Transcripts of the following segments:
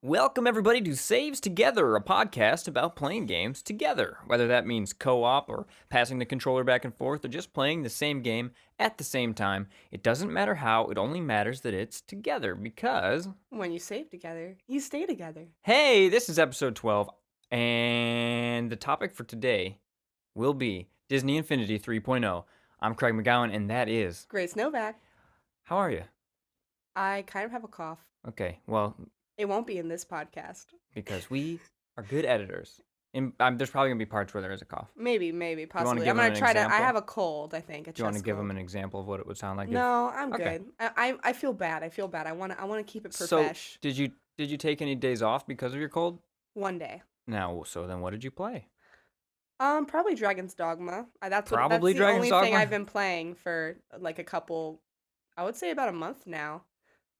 Welcome, everybody, to Saves Together, a podcast about playing games together. Whether that means co-op or passing the controller back and forth or just playing the same game at the same time, it doesn't matter how, it only matters that it's together because... When you save together, you stay together. Hey, this is episode 12, and the topic for today will be Disney Infinity 3.0. I'm Craig McGowan, and that is... Grace Novak. How are you? I kind of have a cough. Okay, well... It won't be in this podcast. Because we are good editors. There's probably going to be parts where there is a cough. Maybe, possibly. I'm going to try to... I have a cold, I think. Do you want to give them an example of what it would sound like? No, I'm good. I feel bad. I want to keep it profesh. So, did you take any days off because of your cold? One day. Now, so then what did you play? Probably Dragon's Dogma. That's the Dragon's only Dogma? thing I've been playing for like a couple... I would say about a month now.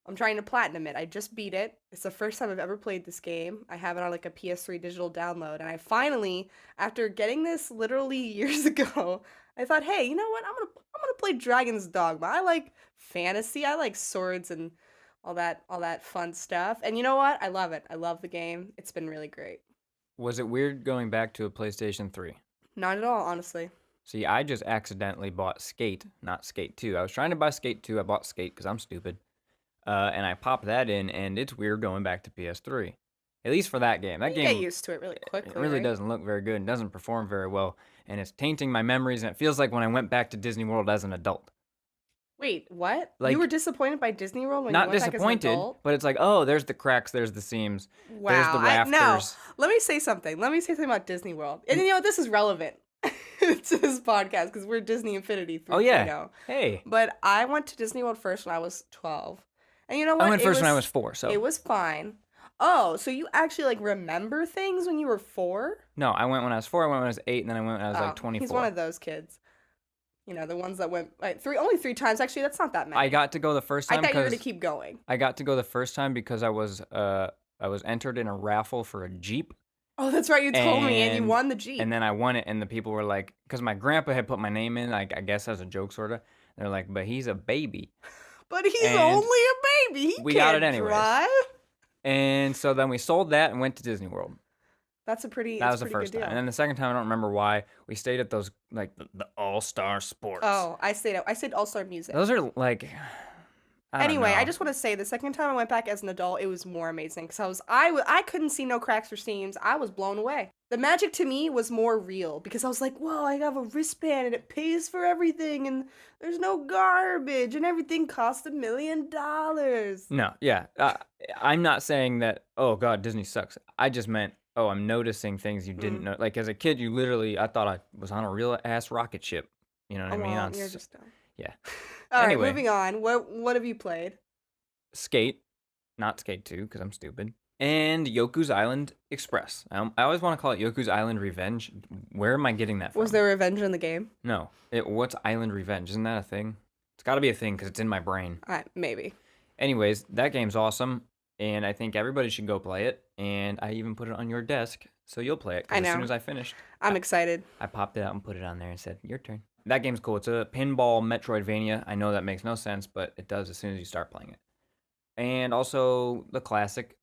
I'm trying to platinum it. I just beat it. It's the first time I've ever played this game. I have it on like a PS3 digital download. And I finally, after getting this literally years ago, I thought, hey, you know what? I'm gonna play Dragon's Dogma. I like fantasy. I like swords and all that fun stuff. And you know what? I love it. I love the game. It's been really great. Was it weird going back to a PlayStation 3? Not at all, honestly. See, I just accidentally bought Skate, not Skate 2. I was trying to buy Skate 2. I bought Skate because I'm stupid. And I popped that in, and it's weird going back to PS3. At least for that game. That game, get used to it really quickly. It really right? doesn't look very good and doesn't perform very well. And it's tainting my memories, and it feels like when I went back to Disney World as an adult. Wait, what? Like, you were disappointed by Disney World when not you went back as an disappointed, adult? but it's like, oh, there's the cracks, there's the seams, Wow. there's the rafters. No, let me say something. About Disney World. And you know what? This is relevant to this podcast because we're Disney Infinity 3.0. Oh, yeah. Hey. But I went to Disney World first when I was 12. And you know what? I went first when I was 4, so. It was fine. Oh, so you actually, like, remember things when you were 4? No, I went when I was 4, I went when I was 8, and then I went when I was, like, 24. He's one of those kids. You know, the ones that went, like, only 3 times. Actually, that's not that many. I got to go the first time I thought you were going to keep going. I got to go the first time because I was entered in a raffle for a Jeep. Oh, that's right. You told me, and you won the Jeep. And then I won it, and the people were like, because my grandpa had put my name in, like, I guess as a joke, sort of. They're like, but he's a baby. But he's only a baby. We got it anyways. Drive. And so then we sold that and went to Disney World. That was the first time. And then the second time, I don't remember why. We stayed at those, like, the All-Star Sports. Oh, I stayed All-Star Music. Those are, like... I just want to say the second time I went back as an adult, it was more amazing because I couldn't see no cracks or seams. I was blown away. The magic to me was more real because I was like, whoa, I have a wristband and it pays for everything and there's no garbage and everything costs $1 million. No, yeah. I'm not saying that, oh, God, Disney sucks. I just meant, oh, I'm noticing things you didn't know. Like, as a kid, I thought I was on a real-ass rocket ship. You know what I mean? Well, you're just dumb. Yeah. All anyway, right, moving on. What have you played? Skate, not Skate 2, because I'm stupid, and Yakuza Island Express. I always want to call it Yakuza Island Revenge. Where am I getting that from? Was there revenge in the game? No. What's Island Revenge? Isn't that a thing? It's got to be a thing because it's in my brain. Maybe. Anyways, that game's awesome, and I think everybody should go play it, and I even put it on your desk, so you'll play it. I know. As soon as I finished. I'm excited. I popped it out and put it on there and said, your turn. That game's cool. It's a pinball Metroidvania. I know that makes no sense, but it does as soon as you start playing it. And also the classic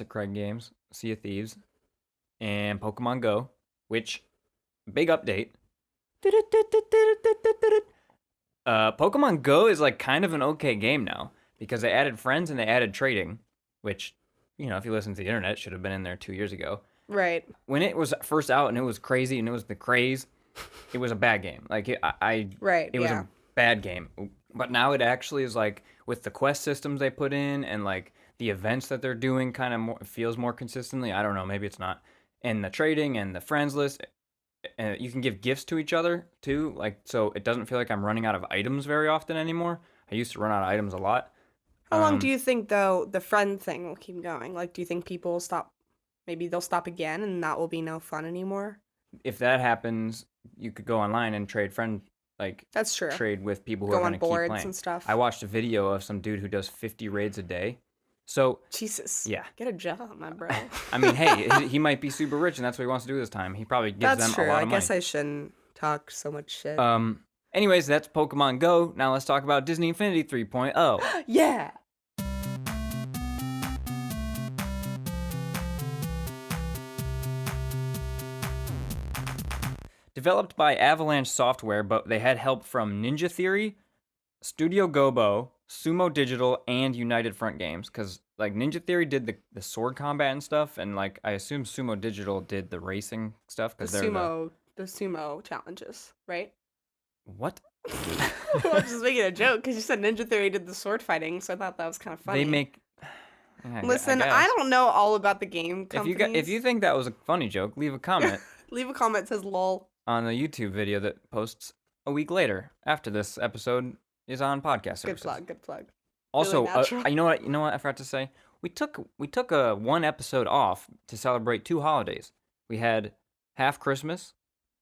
Craig games, Sea of Thieves, and Pokemon Go, which, big update. Pokemon Go is like kind of an okay game now because they added friends and they added trading, which, you know, if you listen to the internet, should have been in there 2 years ago. Right. When it was first out and it was crazy and it was the craze, it was a bad game. Like, it was a bad game. But now it actually is, like, with the quest systems they put in and, like, the events that they're doing kind of more, feels more consistently. I don't know. Maybe it's not. And the trading and the friends list, you can give gifts to each other, too. Like, so it doesn't feel like I'm running out of items very often anymore. I used to run out of items a lot. How long do you think, though, the friend thing will keep going? Like, do you think people will stop? Maybe they'll stop again and that will be no fun anymore? If that happens, you could go online and trade that's true. Trade with people who go are going on to keep boards playing. And stuff. I watched a video of some dude who does 50 raids a day. So Jesus. Yeah. Get a job, my bro. I mean, hey, he might be super rich and that's what he wants to do this time. He probably gives them a lot of money. That's true. I guess I shouldn't talk so much shit. Anyways, that's Pokemon Go. Now let's talk about Disney Infinity 3.0. Yeah. Developed by Avalanche Software, but they had help from Ninja Theory, Studio Gobo, Sumo Digital, and United Front Games. Because, like, Ninja Theory did the sword combat and stuff, and, like, I assume Sumo Digital did the racing stuff. Because The sumo challenges, right? What? I was just making a joke because you said Ninja Theory did the sword fighting, so I thought that was kind of funny. They make... Yeah, Listen, I don't know all about the game companies. If you think that was a funny joke, leave a comment. Leave a comment that says lol. On the YouTube video that posts a week later after this episode is on podcast services. Good plug. Also, Really you know what I forgot to say? We took a one episode off to celebrate 2 holidays. We had half Christmas,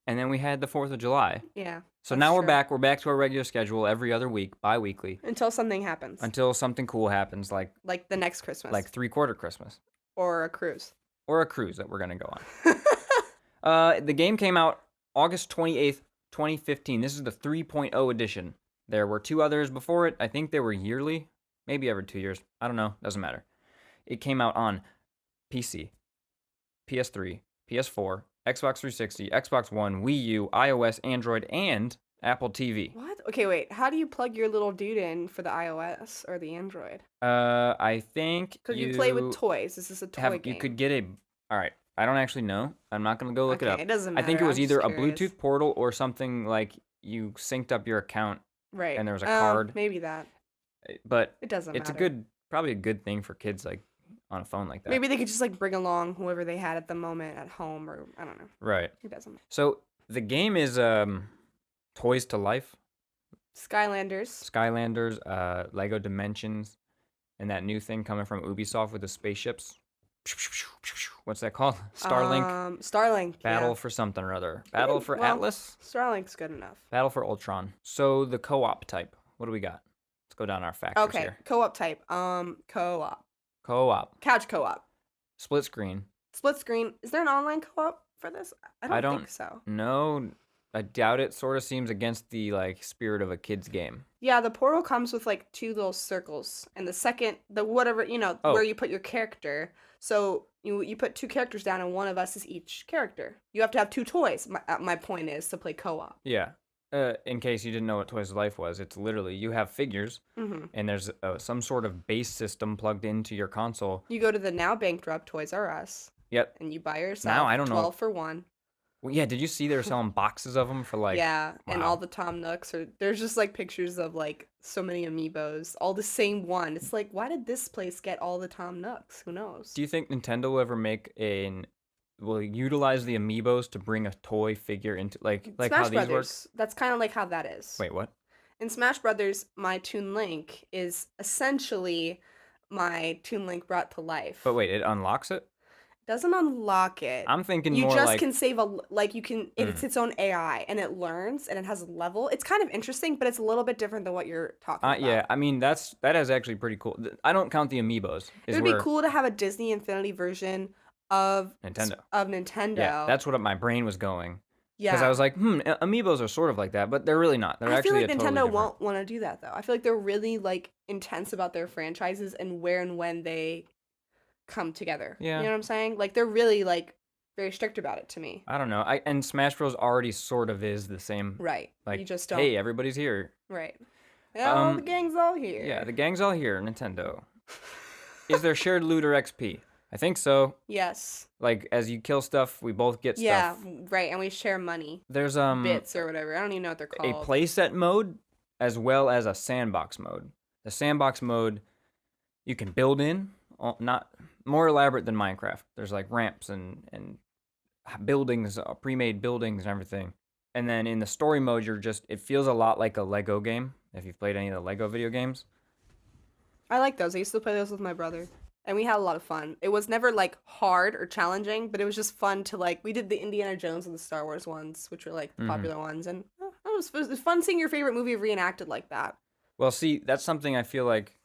and then we had the 4th of July. Yeah. So now we're back. We're back to our regular schedule every other week, bi-weekly. Until something happens. Until something cool happens, like the next Christmas. Like 3/4 Christmas. Or a cruise. Or a cruise that we're gonna go on. The game came out August 28th, 2015. This is the 3.0 edition. There were 2 others before it. I think they were yearly, maybe every 2 years. I don't know. Doesn't matter. It came out on PC, PS3, PS4, Xbox 360, Xbox One, Wii U, iOS, Android, and Apple TV. What? Okay, wait. How do you plug your little dude in for the iOS or the Android? I think because you play with toys. This is a toy game. You could get a... All right. I don't actually know. I'm not going to go look it up. It doesn't matter. I think it was either a Bluetooth portal or something like you synced up your account. Right. And there was a card. Maybe that. But it doesn't matter. It's probably a good thing for kids like on a phone like that. Maybe they could just like bring along whoever they had at the moment at home, or I don't know. Right. It doesn't matter. So the game is Toys to Life. Skylanders, Lego Dimensions, and that new thing coming from Ubisoft with the spaceships. What's that called? Starlink? Starlink. Battle for something or other. Battle for Atlas? Starlink's good enough. Battle for Ultron. So the co-op type. What do we got? Let's go down our factors here. Co-op type. Co-op. Co-op. Couch co-op. Split screen. Split screen. Is there an online co-op for this? I don't think so. No, I doubt it. Sort of seems against the like spirit of a kid's game. Yeah, the portal comes with like 2 little circles, and whatever where you put your character. So you put 2 characters down, and one of us is each character. You have to have 2 toys. My point is to play co-op. Yeah. In case you didn't know what Toys to Life was, it's literally you have figures, and there's some sort of base system plugged into your console. You go to the now bankrupt Toys R Us. Yep. And you buy yourself now, I don't 12 know. for 1. Well, yeah, did you see they were selling boxes of them for like... Yeah, wow. And all the Tom Nooks. There's just like pictures of like so many amiibos, all the same one. It's like, why did this place get all the Tom Nooks? Who knows? Do you think Nintendo will ever will utilize the amiibos to bring a toy figure into like Smash how these Brothers, work? That's kind of like how that is. Wait, what? In Smash Brothers, my Toon Link is essentially my Toon Link brought to life. But wait, it unlocks it? Doesn't unlock it. I'm thinking you more just like... can save it's its own AI, and it learns, and it has a level. It's kind of interesting, but it's a little bit different than what you're talking about. Yeah, I mean that is actually pretty cool. I don't count the amiibos. It would be cool to have a Disney Infinity version of Nintendo. Yeah, that's what my brain was going. Yeah. Because I was like, amiibos are sort of like that, but they're really not. They're I feel actually like totally Nintendo different. won't want to do that though. I feel like they're really like intense about their franchises and where and when they come together. Yeah. You know what I'm saying? Like they're really like very strict about it to me. I don't know. And Smash Bros already sort of is the same. Right. Like, you just don't. Hey, everybody's here. Right. Oh, the gang's all here. Yeah, the gang's all here. Nintendo. Is there shared loot or XP? I think so. Yes. Like as you kill stuff, we both get stuff. Yeah, right, and we share money. There's bits or whatever. I don't even know what they're called. A playset mode as well as a sandbox mode. The sandbox mode you can build in, not more elaborate than Minecraft. There's like ramps and buildings, pre-made buildings and everything. And then in the story mode, it feels a lot like a Lego game. If you've played any of the Lego video games. I like those. I used to play those with my brother. And we had a lot of fun. It was never like hard or challenging, but it was just fun to like. We did the Indiana Jones and the Star Wars ones, which were like the popular ones, and it was fun seeing your favorite movie reenacted like that. Well, see, that's something I feel like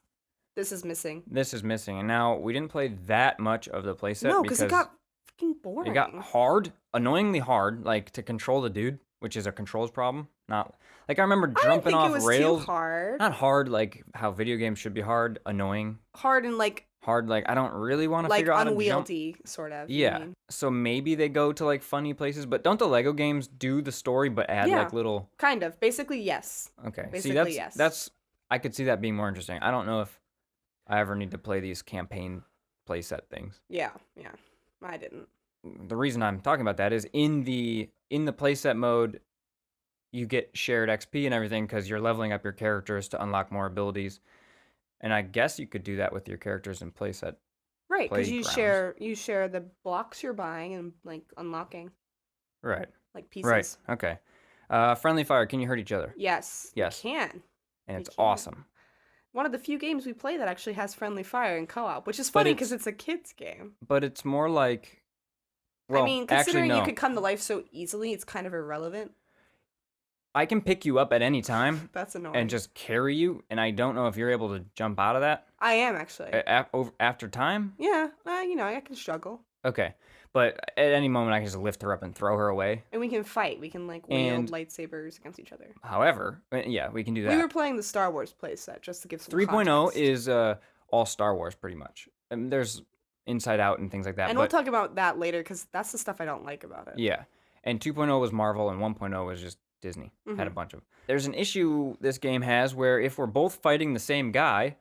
this is missing. And now we didn't play that much of the playset. No, because it got freaking boring. It got hard, annoyingly hard, like to control the dude, which is a controls problem. Not like I remember jumping off rails. Too hard. Not hard like how video games should be hard. Annoying. Hard and like hard. Like I don't really want to like figure out how to jump. unwieldy, sort of. Yeah. So maybe they go to like funny places, but don't the Lego games do the story but add like little? Kind of. Basically, yes. Okay. Basically, See, yes. that's I could see that being more interesting. I don't know if I ever need to play these campaign playset things. Yeah. I didn't. The reason I'm talking about that is in the playset mode, you get shared XP and everything because you're leveling up your characters to unlock more abilities. And I guess you could do that with your characters in playset. Right, because you share the blocks you're buying and like unlocking. Right. Like pieces. Right. Okay. Friendly fire. Can you hurt each other? Yes. Yes. You can. And it's awesome. One of the few games we play that actually has friendly fire in co-op, which is funny because it's a kids game. But it's more like. Well, I mean, considering actually, no. you could come to life so easily, it's kind of irrelevant. I can pick you up at any time. That's annoying. And just carry you, and I don't know if you're able to jump out of that. I am actually. After time? Yeah, I can struggle. Okay, but at any moment I can just lift her up and throw her away. And we can fight. We can like wield lightsabers against each other. However, yeah, we can do that. We were playing the Star Wars playset just to give some 3.0 is all Star Wars pretty much. There's Inside Out and things like that. And we'll talk about that later because that's the stuff I don't like about it. Yeah, and 2.0 was Marvel and 1.0 was just Disney. Had a bunch of. There's an issue this game has where if we're both fighting the same guy,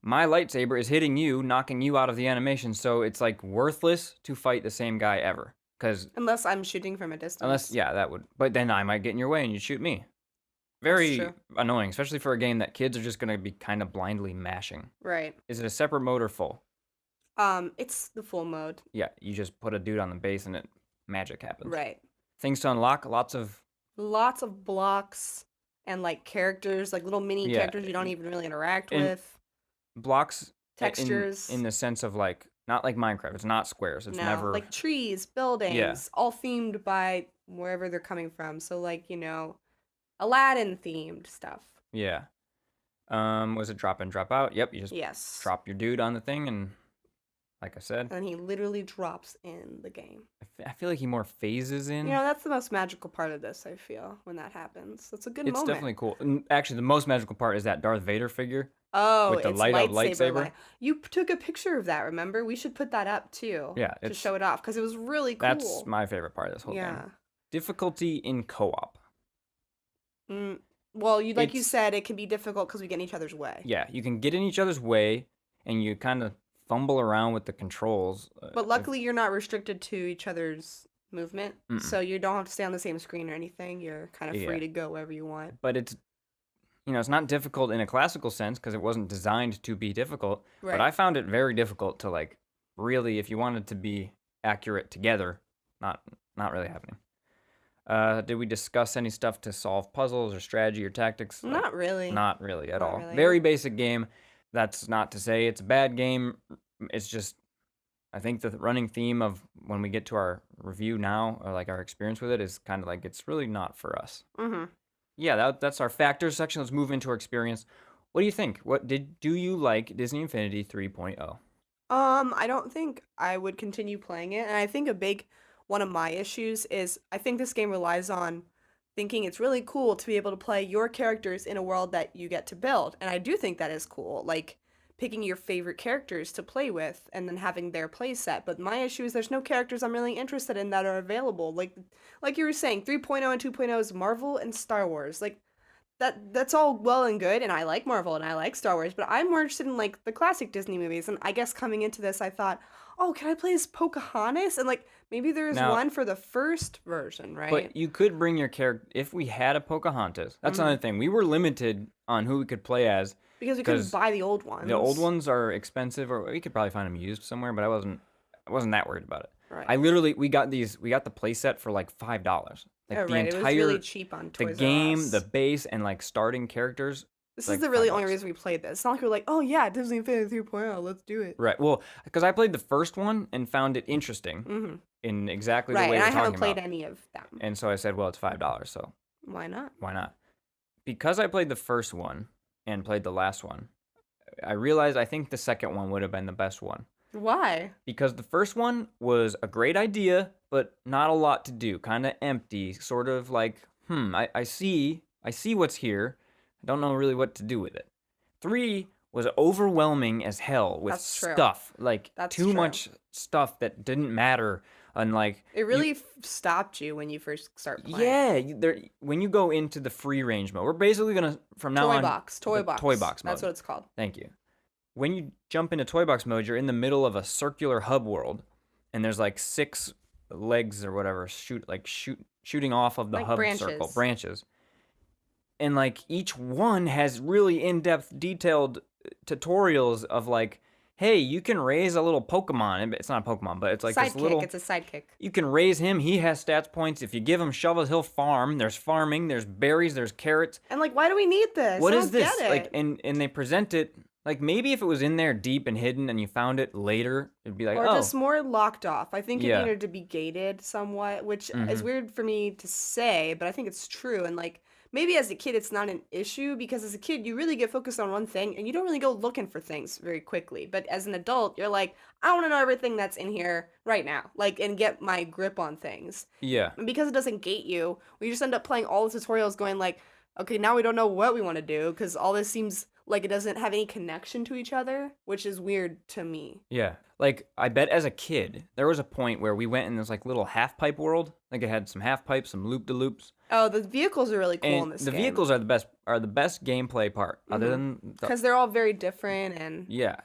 my lightsaber is hitting you, knocking you out of the animation, so it's like worthless to fight the same guy ever. Unless I'm shooting from a distance. That would. But then I might get in your way and you'd shoot me. Very annoying, especially for a game that kids are just going to be kind of blindly mashing. Right. Is it a separate mode or full? It's the full mode. Yeah, you just put a dude on the base and magic happens. Right. Things to unlock, lots of blocks and like characters, like little mini characters you don't even really interact with. Blocks, textures in the sense of like not like Minecraft. It's not squares. It's never like trees, buildings, all themed by wherever they're coming from. So like Aladdin themed stuff. Yeah. Was it drop in, drop out? Yep. You just drop your dude on the thing and. Like I said. And he literally drops in the game. I feel like he more phases in. That's the most magical part of this, I feel, when that happens. It's a good moment. It's definitely cool. And actually, the most magical part is that Darth Vader figure. Oh, with the light-up lightsaber. You took a picture of that, remember? We should put that up, too. Yeah. To show it off, because it was really cool. That's my favorite part of this whole game. Difficulty in co-op. Well, like you said, it can be difficult because we get in each other's way. Yeah, you can get in each other's way, and you kind of fumble around with the controls. But luckily, you're not restricted to each other's movement, so you don't have to stay on the same screen or anything. You're kind of free to go wherever you want. But it's, it's not difficult in a classical sense because it wasn't designed to be difficult. Right. But I found it very difficult to like really, if you wanted to be accurate together, not really happening. Did we discuss any stuff to solve puzzles or strategy or tactics? Not really. Not really at all. Really. Very basic game. That's not to say it's a bad game. It's just, I think the running theme of when we get to our review now, or like our experience with it, is kind of like it's really not for us. Yeah, that's our factors section. Let's move into our experience. What do you think? Do you like Disney Infinity 3.0? I don't think I would continue playing it, and I think a big one of my issues is I think this game relies on thinking it's really cool to be able to play your characters in a world that you get to build. And I do think that is cool, like picking your favorite characters to play with and then having their play set. But my issue is there's no characters I'm really interested in that are available. Like you were saying, 3.0 and 2.0 is Marvel and Star Wars. Like that's all well and good, and I like Marvel and I like Star Wars, but I'm more interested in like the classic Disney movies. And I guess coming into this, I thought, oh, can I play as Pocahontas? And like maybe there's one for the first version, right? But you could bring your character if we had a Pocahontas. That's another thing. We were limited on who we could play as because we couldn't buy the old ones. The old ones are expensive, or we could probably find them used somewhere. But I wasn't that worried about it. Right. We got the play set for like $5. Like the entire, it was really cheap on Toys R Us. The game, the base, and like starting characters. This is the really only reason we played this. It's not like we're like, oh yeah, Disney Infinity 3.0, let's do it. Right. Well, because I played the first one and found it interesting in exactly the way you're talking about. Right, and I haven't played any of them. And so I said, well, it's $5, so. Why not? Why not? Because I played the first one and played the last one, I realized I think the second one would have been the best one. Why? Because the first one was a great idea, but not a lot to do. Kind of empty, sort of like, I see what's here. I don't know really what to do with it. 3 was overwhelming as hell with That's true. stuff, like That's too true. much stuff that didn't matter, and like It really stopped you when you first start playing. Yeah, when you go into the free range mode, we're basically gonna from now on toy box mode. That's what it's called. Thank you. When you jump into toy box mode, you're in the middle of a circular hub world, and there's like 6 legs or whatever shooting off of the Like hub branches, and like each one has really in-depth, detailed tutorials of like, hey, you can raise a little Pokemon. It's not a Pokemon, but it's like this little. It's a sidekick. You can raise him. He has stats points. If you give him shovels, he'll farm. There's farming. There's berries. There's carrots. And like, why do we need this? What I is don't this? get it. Like, and they present it like maybe if it was in there deep and hidden and you found it later, it'd be like, or oh, just more locked off. I think it Yeah. needed to be gated somewhat, which is Mhm. weird for me to say, but I think it's true. And like, maybe as a kid, it's not an issue because as a kid, you really get focused on one thing and you don't really go looking for things very quickly. But as an adult, you're like, I want to know everything that's in here right now, like, and get my grip on things. Yeah. And because it doesn't gate you, we just end up playing all the tutorials going like, okay, now we don't know what we want to do because all this seems like it doesn't have any connection to each other, which is weird to me. Yeah. Like, I bet as a kid, there was a point where we went in this like little half pipe world. Like it had some half pipes, some loop-de-loops. Oh, the vehicles are really cool in And this the game. vehicles are the best gameplay part, other than because they're all very different and yeah.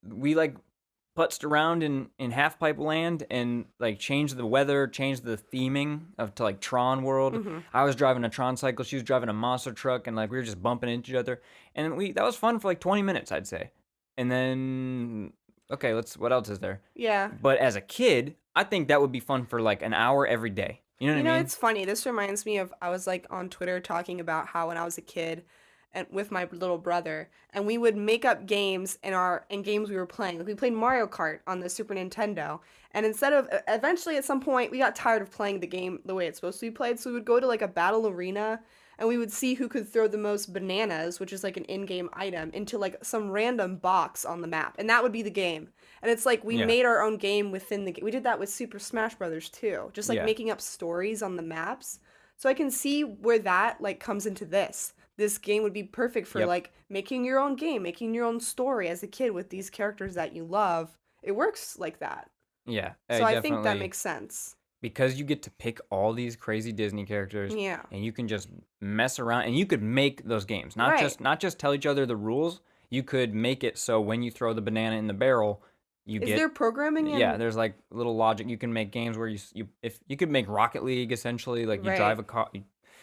We like putzed around in half pipe land and like changed the weather, changed the theming to like Tron world. I was driving a Tron cycle, she was driving a monster truck, and like we were just bumping into each other. And that was fun for like 20 minutes, I'd say. And then okay, what else is there? yeah. But as a kid, I think that would be fun for like an hour every day. You know what I mean? It's funny. This reminds me of I was like on Twitter talking about how when I was a kid and with my little brother, and we would make up games in games we were playing. Like we played Mario Kart on the Super Nintendo, and instead of eventually at some point we got tired of playing the game the way it's supposed to be played, so we would go to like a battle arena and we would see who could throw the most bananas, which is like an in-game item, into like some random box on the map, and that would be the game. And it's like we made our own game within the game. We did that with Super Smash Brothers too, just like making up stories on the maps. So I can see where that like comes into this. This game would be perfect for like making your own game, making your own story as a kid with these characters that you love. It works like that. Yeah. So I think that makes sense. Because you get to pick all these crazy Disney characters, Yeah. and you can just mess around, and you could make those games, not just tell each other the rules. You could make it so when you throw the banana in the barrel, Is there programming in? Yeah, there's like little logic. You can make games where you could make Rocket League essentially, like you drive a car,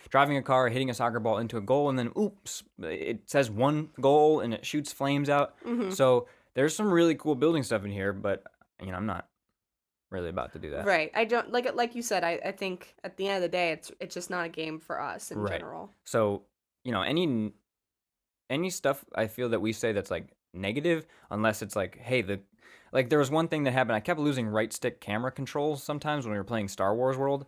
driving a car, hitting a soccer ball into a goal, and then oops, it says one goal and it shoots flames out. So there's some really cool building stuff in here, but I'm not really about to do that. Right. I don't like you said, I think at the end of the day it's just not a game for us in general. So, any stuff I feel that we say that's like negative, unless it's like, hey, there was one thing that happened. I kept losing right stick camera controls sometimes when we were playing Star Wars World.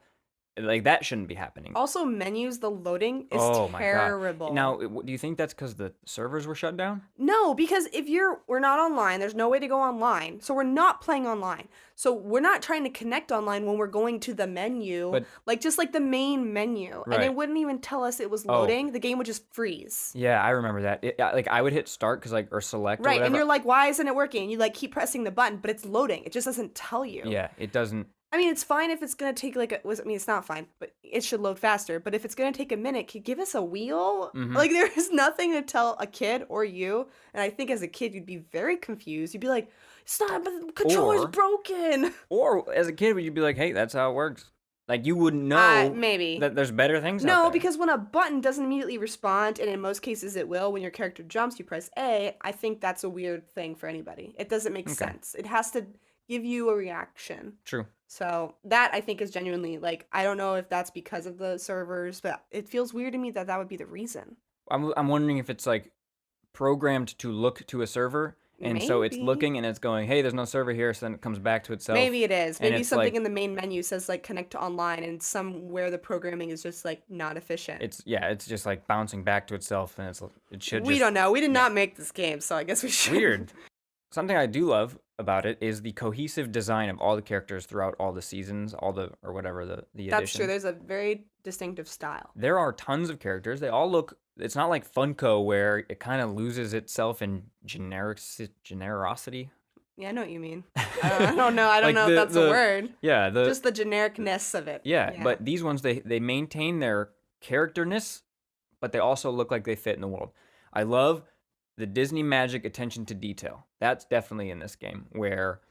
Like that shouldn't be happening. Also, menus, the loading is terrible. My God. Now, do you think that's because the servers were shut down? No, because we're not online. There's no way to go online, so we're not playing online. So we're not trying to connect online when we're going to the menu, just like the main menu, and it wouldn't even tell us it was loading. The game would just freeze. Yeah, I remember that. Like I would hit start or select, right, and you're like, why isn't it working? And you like keep pressing the button, but it's loading. It just doesn't tell you. Yeah, it doesn't. I mean, it's fine if it's going to take it's not fine, but it should load faster. But if it's going to take a minute, can you give us a wheel? Like, there is nothing to tell a kid or you. And I think as a kid, you'd be very confused. You'd be like, stop, the controller's broken. Or as a kid, you'd be like, hey, that's how it works. Like, you wouldn't know maybe that there's better things out No, there. because when a button doesn't immediately respond, and in most cases it will, when your character jumps, you press A, I think that's a weird thing for anybody. It doesn't make sense. It has to give you a reaction. True. So that I think is genuinely like, I don't know if that's because of the servers, but it feels weird to me that would be the reason. I'm wondering if it's like programmed to look to a server, and so it's looking and it's going, hey, there's no server here, so then it comes back to itself. Maybe it is. Maybe something like, in the main menu says like connect to online, and somewhere the programming is just like not efficient. It's just like bouncing back to itself, and it should. We don't know. We did not make this game, so I guess we should. Weird. Something I do love about it is the cohesive design of all the characters throughout all the seasons, or whatever the editions. That's true. There's a very distinctive style. There are tons of characters. They all look. It's not like Funko where it kind of loses itself in generosity. Yeah, I know what you mean. I don't know. I don't Like know if that's a word. Yeah, just the genericness of it. Yeah, but these ones they maintain their characterness, but they also look like they fit in the world. I love the Disney magic attention to detail. That's definitely in this game, where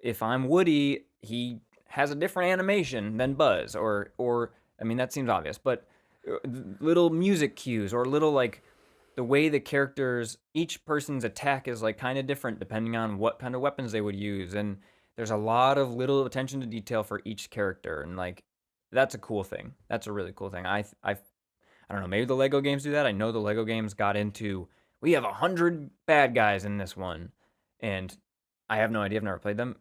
if I'm Woody, he has a different animation than Buzz, or I mean, that seems obvious, but little music cues or little like the way the characters, each person's attack is like kind of different depending on what kind of weapons they would use, and there's a lot of little attention to detail for each character, and like that's a cool thing. That's a really cool thing. I don't know. Maybe the Lego games do that. I know the Lego games got into we have 100 bad guys in this one, and I have no idea. I've never played them.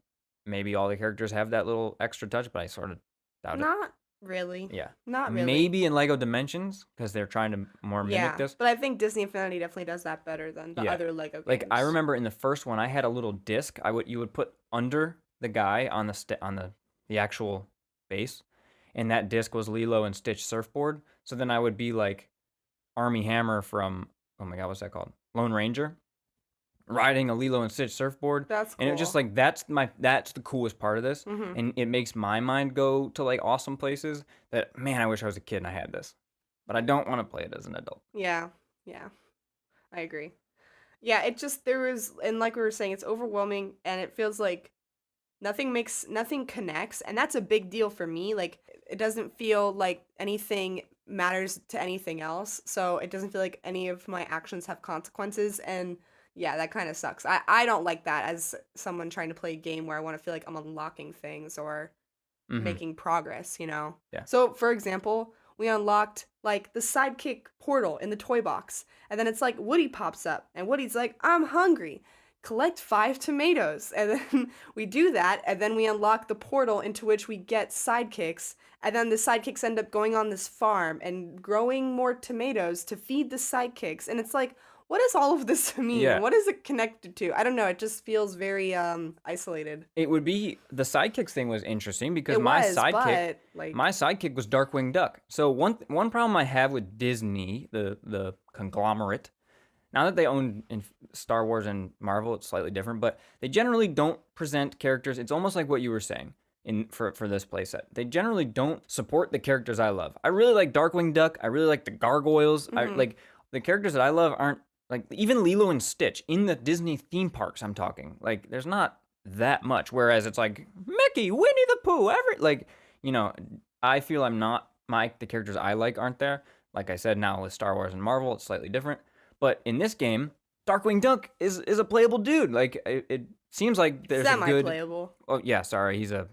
Maybe all the characters have that little extra touch, but I sort of doubt it. Not really. Yeah. Not really. Maybe in Lego Dimensions because they're trying to more mimic this. But I think Disney Infinity definitely does that better than the other Lego games. Like I remember in the first one, I had a little disc. You would put under the guy on the actual base, and that disc was Lilo and Stitch surfboard. So then I would be like Army Hammer from oh my god, what's that called? Lone Ranger, riding a Lilo and Stitch surfboard. That's cool. And it was just like that's the coolest part of this, and it makes my mind go to like awesome places. That man, I wish I was a kid and I had this, but I don't want to play it as an adult. Yeah, I agree. Yeah, it just and like we were saying, it's overwhelming, and it feels like nothing connects, and that's a big deal for me. Like it doesn't feel like anything matters to anything else, so it doesn't feel like any of my actions have consequences, and yeah, that kind of sucks. I don't like that as someone trying to play a game where I want to feel like I'm unlocking things or making progress, Yeah. So, for example, we unlocked like the sidekick portal in the toy box, and then it's like Woody pops up, and Woody's like, I'm hungry. Collect 5 tomatoes. And then we do that, and then we unlock the portal into which we get sidekicks, and then the sidekicks end up going on this farm and growing more tomatoes to feed the sidekicks. And it's like, what does all of this mean? Yeah. What is it connected to? I don't know. It just feels very isolated. It would be the sidekicks thing was interesting because It my was, sidekick but, like- my sidekick was Darkwing Duck. So one problem I have with Disney, the conglomerate, now that they own in Star Wars and Marvel, it's slightly different, but they generally don't present characters. It's almost like what you were saying for this playset. They generally don't support the characters I love. I really like Darkwing Duck. I really like the Gargoyles. I like the characters that I love aren't like even Lilo and Stitch in the Disney theme parks. I'm talking like there's not that much. Whereas it's like Mickey, Winnie the Pooh, I feel the characters I like aren't there. Like I said, now with Star Wars and Marvel, it's slightly different. But in this game, Darkwing Duck is a playable dude. Like it seems like there's a good semi-playable. Oh yeah, sorry, he's not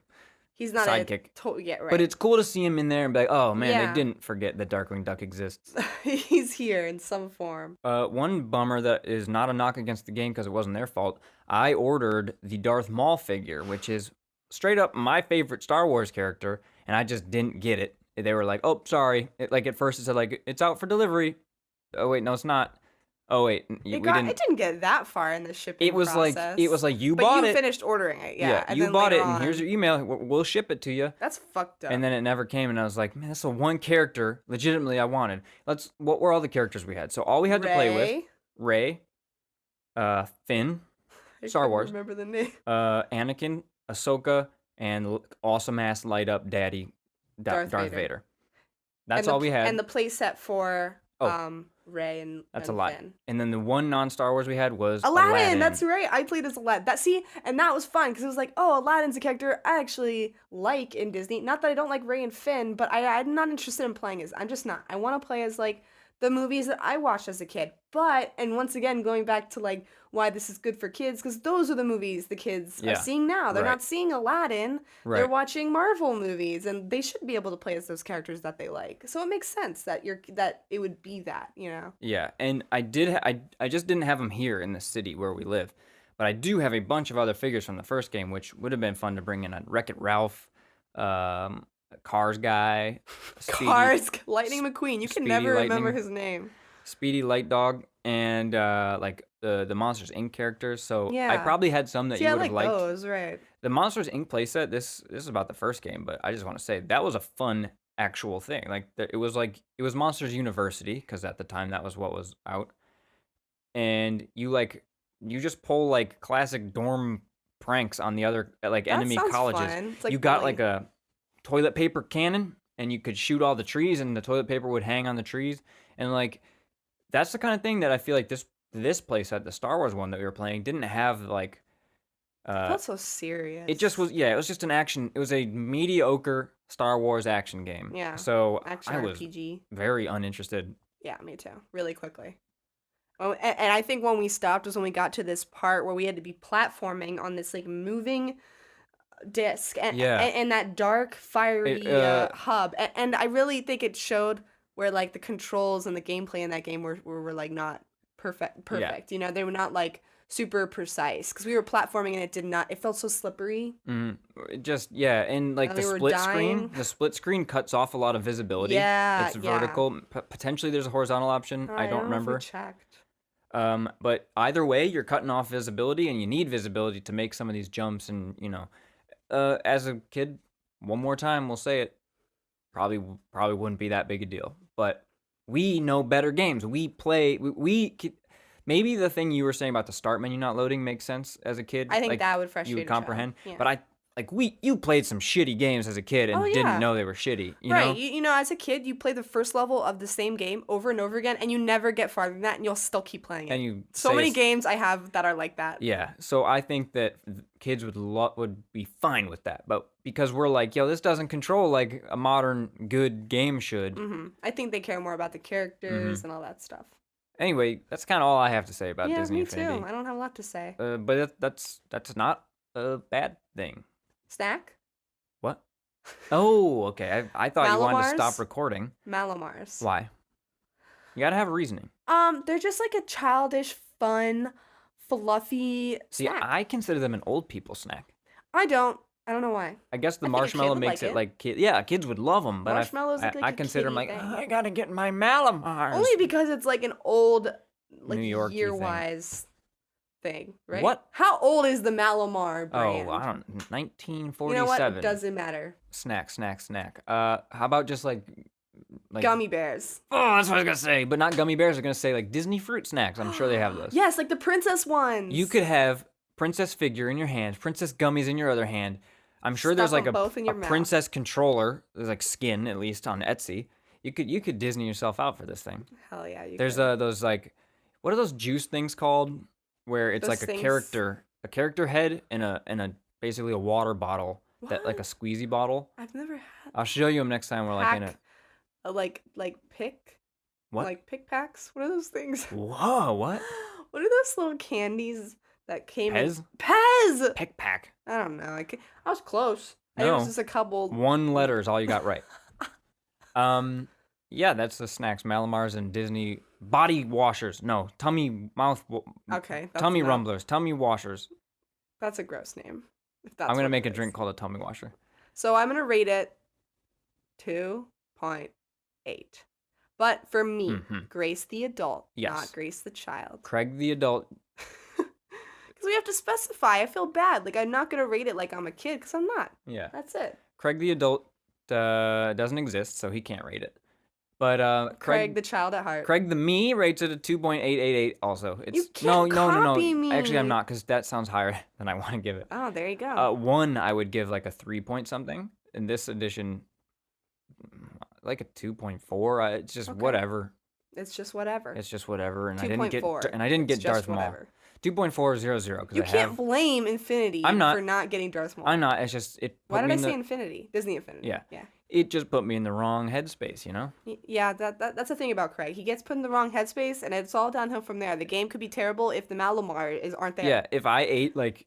sidekick. Yeah, right. But it's cool to see him in there and be like, oh man, they didn't forget that Darkwing Duck exists. He's here in some form. One bummer that is not a knock against the game because it wasn't their fault. I ordered the Darth Maul figure, which is straight up my favorite Star Wars character, and I just didn't get it. They were like, oh, sorry. At first it said like it's out for delivery. Oh wait, no, it's not. Oh wait, It didn't get that far in the shipping process. It was like you but bought you it. finished ordering it, yeah. And you then bought it, later and on- here's your email. We'll ship it to you. That's fucked up. And then it never came, and I was like, man, that's the one character legitimately I wanted. What were all the characters we had? So all we had to play with Rey, Finn, Star Wars, remember the name. Anakin, Ahsoka, and awesome ass light up daddy Darth Vader. That's all we had. And the playset for Rey and That's a lot. Finn. And then the one non-Star Wars we had was Aladdin. That's right. I played as Aladdin. And that was fun because it was like, oh, Aladdin's a character I actually like in Disney. Not that I don't like Rey and Finn, but I'm not interested in playing as. I'm just not. I want to play as like the movies that I watched as a kid. And once again, going back to like why this is good for kids, because those are the movies the kids are seeing now. They're not seeing Aladdin. Right. They're watching Marvel movies, and they should be able to play as those characters that they like. So it makes sense that it would be that, Yeah, and I just didn't have them here in the city where we live, but I do have a bunch of other figures from the first game, which would have been fun to bring in. A Wreck-It Ralph, Cars guy, Lightning McQueen. You can Speedy never remember Lightning. his name. Speedy Light Dog, and like the Monsters Inc. characters. So I probably had some that you would have liked. Those, right? The Monsters Inc. playset. This is about the first game, but I just want to say that was a fun actual thing. Like it was Monsters University because at the time that was what was out, and you just pull like classic dorm pranks on the other like That enemy sounds colleges. fun. It's like You got bullying. like a toilet paper cannon, and you could shoot all the trees, and the toilet paper would hang on the trees, and like that's the kind of thing that I feel like this place at the Star Wars one that we were playing didn't have like. It felt so serious. It just was, yeah, it was just an action. It was a mediocre Star Wars action game. Yeah. So Action I was RPG. very uninterested. Yeah, me too. Really quickly. Oh, and I think when we stopped was when we got to this part where we had to be platforming on this like moving disc and Yeah. and that dark fiery hub. And I really think it showed where like the controls and the gameplay in that game were like not perfect. Yeah. You know, they were not like super precise because we were platforming and it felt so slippery. It just, yeah, and like And the we were split screen cuts off a lot of visibility. Yeah, It's yeah. vertical. Potentially there's a horizontal option. I don't know if remember. we checked. But either way, you're cutting off visibility, and you need visibility to make some of these jumps. And as a kid, one more time, we'll say it, probably wouldn't be that big a deal. But we know better games. We play. Maybe the thing you were saying about the start menu not loading makes sense as a kid. I think like, that would frustrate you would a child. comprehend. Yeah. But you played some shitty games as a kid and Oh, yeah. didn't know they were shitty. You Right, know? you know, as a kid, you play the first level of the same game over and over again, and you never get farther than that, and you'll still keep playing it. And so many games I have that are like that. Yeah, so I think that kids would be fine with that, but because we're like, yo, this doesn't control like a modern good game should. I think they care more about the characters and all that stuff. Anyway, that's kind of all I have to say about Disney me Infinity. too. I don't have a lot to say. But that's not a bad thing. Snack? What? Oh, okay. I thought you wanted to stop Malamars? recording. Malamars. Why? You gotta have a reasoning. They're just like a childish, fun, fluffy See, snack. I consider them an old people snack. I don't know why. I guess the I think a kid marshmallow would makes like it it. like kids would love them, but Marshmallows look like I a consider them kiddie like, thing. I gotta get my Malamars. Only because it's like an old, like New York-y thing. year-wise thing, right? What? How old is the Malamar brand? Oh, I don't. 1947. You know what? It doesn't matter. Snack. How about just like Gummy bears. Oh, that's what I was gonna say. But not gummy bears. I was gonna say like Disney fruit snacks. I'm sure they have those. Yes, like the princess ones. You could have princess figure in your hand, princess gummies in your other hand. I'm sure there's like them both in a your mouth. princess controller. There's like skin at least on Etsy. You could Disney yourself out for this thing. Hell yeah, you There's could. those like, what are those juice things called? Where it's Those like things- a character head and a basically a water bottle that like a What? squeezy bottle. I've never had I'll show you them next time we're like in pack, a like pick, what? like pick packs. What are those things? Whoa, what? What are those little candies that came Pez? in? Pez. Pick pack. I don't know. I was close. I No. think it was just a couple. One letter is all you got right. Yeah, that's the snacks. Malamars and Disney body washers. No, tummy Okay. that's tummy enough. rumblers, tummy washers. That's a gross name. If that's I'm gonna what make it a drink is. called a tummy washer. So I'm gonna rate it 2.8. But for me, Mhm. Grace the adult, Yes. not Grace the child. Craig the adult. Because we have to specify. I feel bad. Like I'm not gonna rate it like I'm a kid because I'm not. Yeah. That's it. Craig the adult doesn't exist, so he can't rate it. But Craig the child at heart. Craig the me rates it a 2.888 also. It's You can't no. copy me. Actually, I'm not because that sounds higher than I want to give it. Oh, there you go. One I would give like a 3 point something. In this edition, like a 2.4. It's just Okay. whatever. It's just whatever. It's just whatever. And 2.4. I didn't get It's just Darth Maul. whatever. 2.400 because You I can't have. blame Infinity I'm not. for not getting Darth Maul. I'm not. It's just it. Why put did me I in say the- Infinity? Disney Infinity. Yeah. Yeah. It just put me in the wrong headspace, you know. Yeah, that's the thing about Craig. He gets put in the wrong headspace, and it's all downhill from there. The game could be terrible if the Malamar aren't there. Yeah. If I had like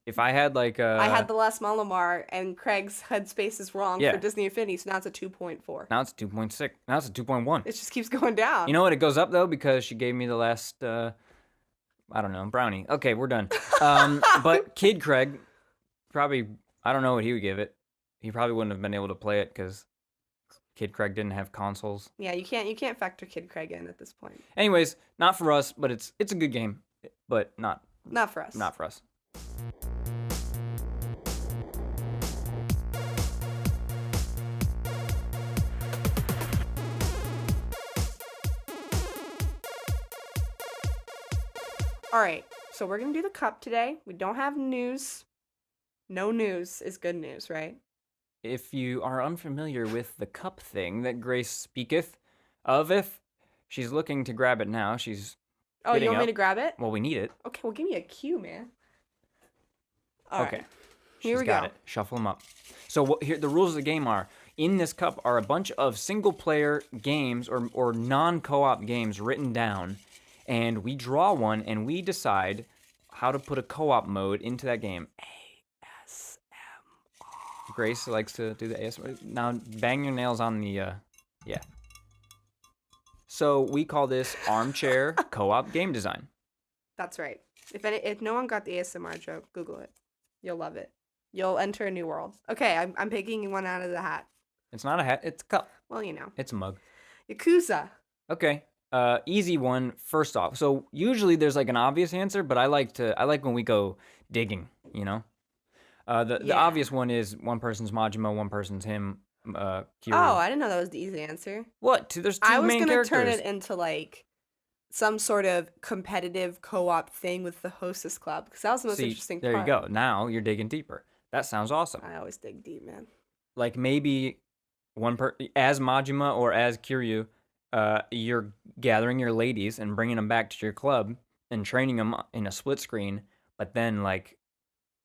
I had the last Malamar, and Craig's headspace is wrong Yeah. for Disney Infinity, so now it's a 2.4. Now it's 2.6. Now it's a 2.1. It just keeps going down. You know what? It goes up though because she gave me the last. I don't know, brownie. Okay, we're done. But Kid Craig, probably. I don't know what he would give it. He probably wouldn't have been able to play it because Kid Craig didn't have consoles. Yeah, you can't factor Kid Craig in at this point. Anyways, not for us, but it's a good game, but not for us. not for us. All right, so we're going to do the cup today. We don't have news. No news is good news, right? If you are unfamiliar with the cup thing that Grace speaketh of, if she's looking to grab it now, she's Oh, you want up. me to grab it? Well, we need it. Okay, well, give me a cue, man. Okay. Right. Here we go. It. Shuffle them up. So here the rules of the game are, in this cup are a bunch of single-player games or non-co-op games written down, and we draw one and we decide how to put a co-op mode into that game. ASMR. Grace likes to do the ASMR. Now bang your nails on the yeah. So we call this armchair co-op game design. That's right. If no one got the ASMR joke, Google it. You'll love it. You'll enter a new world. Okay, I'm picking one out of the hat. It's not a hat, it's a cup. Well, you know. It's a mug. Yakuza. Okay. Easy one first off. So usually there's like an obvious answer, but I like when we go digging, you know? The obvious one is one person's Majima, one person's him, Kiryu. Oh, I didn't know that was the easy answer. What? There's two main characters. I was gonna turn it into like some sort of competitive co-op thing with the hostess club, because that was the most interesting part. There you go. Now you're digging deeper. That sounds awesome. I always dig deep, man. Like maybe as Majima or as Kiryu, you're gathering your ladies and bringing them back to your club and training them in a split screen. But then like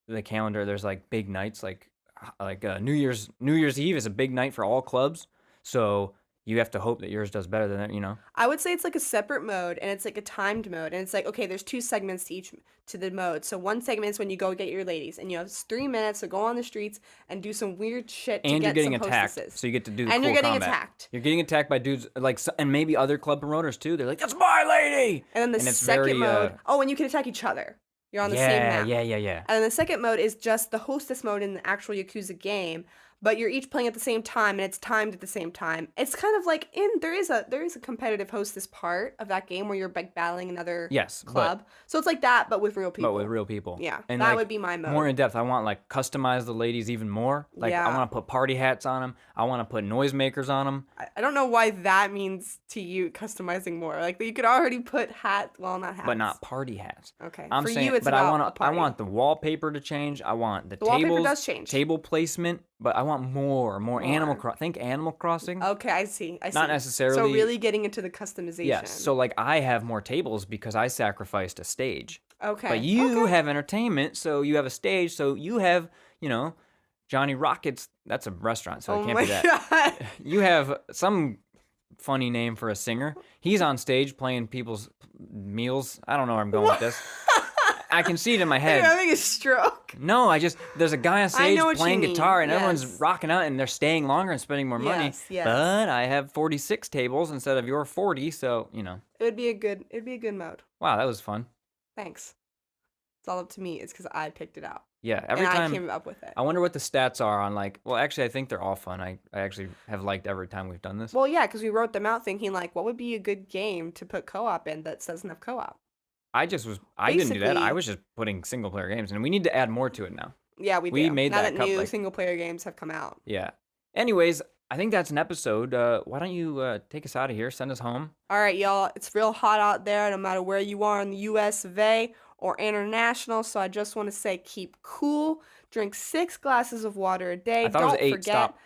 the calendar, there's like big nights, like New Year's Eve is a big night for all clubs. So you have to hope that yours does better than that, you know? I would say it's like a separate mode, and it's like a timed mode, and it's like, okay, there's 2 segments to the mode. So one segment is when you go get your ladies, and you have 3 minutes to go on the streets and do some weird shit to get some hostesses. And you're getting attacked, so you get to do the and cool you're getting combat. Attacked. You're getting attacked by dudes, like, and maybe other club promoters too. They're like, that's my lady! And then the second mode, and you can attack each other. You're on the same map. Yeah. And then the second mode is just the hostess mode in the actual Yakuza game, but you're each playing at the same time, and it's timed at the same time. It's kind of like there is a competitive hostess part of that game where you're like battling another club. So it's like that, but with real people. Yeah, and that would be my mode. More in depth. I want like customize the ladies even more. Like I want to put party hats on them. I want to put noisemakers on them. I don't know why that means to you customizing more. Like you could already put hats, well, not hats, but not party hats. Okay, I'm saying, you, it's but about I want the wallpaper to change. I want the tables. Wallpaper does change. Table placement. But I want more Animal Crossing. Think Animal Crossing. Okay, I see. Not necessarily. So really getting into the customization. Yes. So like I have more tables because I sacrificed a stage. Okay. But you have entertainment, so you have a stage, so you have, you know, Johnny Rockets. That's a restaurant, so it can't be that. God. You have some funny name for a singer. He's on stage playing people's meals. I don't know where I'm going with this. I can see it in my head. Are you having a stroke? No, there's a guy on stage playing guitar and everyone's rocking out and they're staying longer and spending more money. Yes. But I have 46 tables instead of your 40, so, you know. It'd be a good mode. Wow, that was fun. Thanks. It's all up to me. It's because I picked it out. Yeah, every time I came up with it. I wonder what the stats are on actually I think they're all fun. I actually have liked every time we've done this. Well, yeah, because we wrote them out thinking like, what would be a good game to put co-op in that doesn't have co-op? I didn't do that. I was just putting single player games, and we need to add more to it now. Yeah, we do. We made now that new single player games have come out. Yeah. Anyways, I think that's an episode. Why don't you take us out of here? Send us home. All right, y'all. It's real hot out there, no matter where you are in the U.S. of A. or international. So I just want to say, keep cool. Drink 6 glasses of water a day. I thought it was 8. Forget. Stop.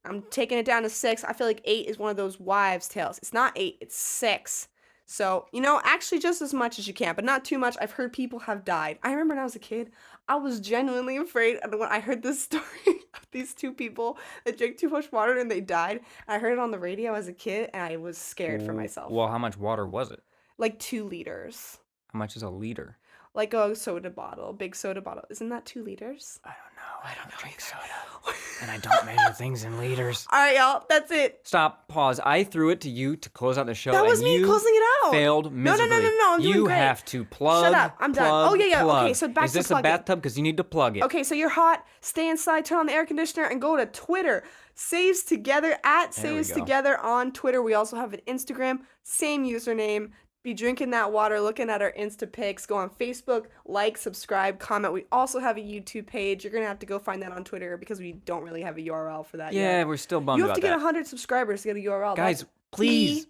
I'm taking it down to 6. I feel like 8 is one of those wives' tales. It's not 8. It's 6. So, actually just as much as you can, but not too much. I've heard people have died. I remember when I was a kid, I was genuinely afraid when I heard this story of these 2 people that drank too much water and they died. I heard it on the radio as a kid, and I was scared for myself. Well, how much water was it? Like 2 liters. How much is a liter? Like a soda bottle, big soda bottle. Isn't that 2 liters? I don't know. I don't drink soda. And I don't measure things in liters. All right, y'all. That's it. Stop. Pause. I threw it to you to close out the show. That was me closing it out. Failed miserably. No. I'm doing you great. have to plug. Shut up. I'm done. Oh, yeah. Plug. Okay, so back to Is this plugging. a bathtub? Because you need to plug it. Okay, so you're hot. Stay inside. Turn on the air conditioner and go to Twitter. Saves Together at Saves Together on Twitter. We also have an Instagram. Same username. Be drinking that water, looking at our Insta pics. Go on Facebook, like, subscribe, comment. We also have a YouTube page. You're going to have to go find that on Twitter because we don't really have a URL for that yet. Yeah, we're still bummed about that. You have to get 100 subscribers to get a URL. Guys, please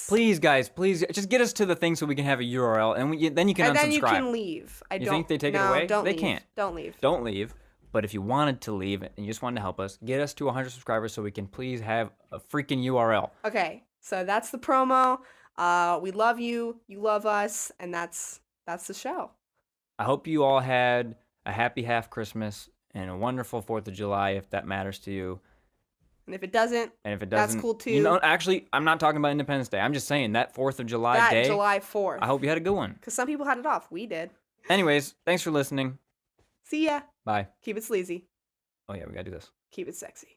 Please, guys, please just get us to the thing so we can have a URL, and then you can unsubscribe. And then you can leave. You think they take it away? Don't They leave. can't. Don't leave. Don't leave. But if you wanted to leave and you just wanted to help us, get us to 100 subscribers so we can please have a freaking URL. Okay, so that's the promo. We love you. You love us, and that's the show. I hope you all had a happy half Christmas and a wonderful 4th of July, if that matters to you. And if it doesn't, that's cool too. You know, actually, I'm not talking about Independence Day. I'm just saying that 4th of July day. July 4th. I hope you had a good one. Because some people had it off. We did. Anyways, thanks for listening. See ya. Bye. Keep it sleazy. Oh, yeah, we got to do this. Keep it sexy.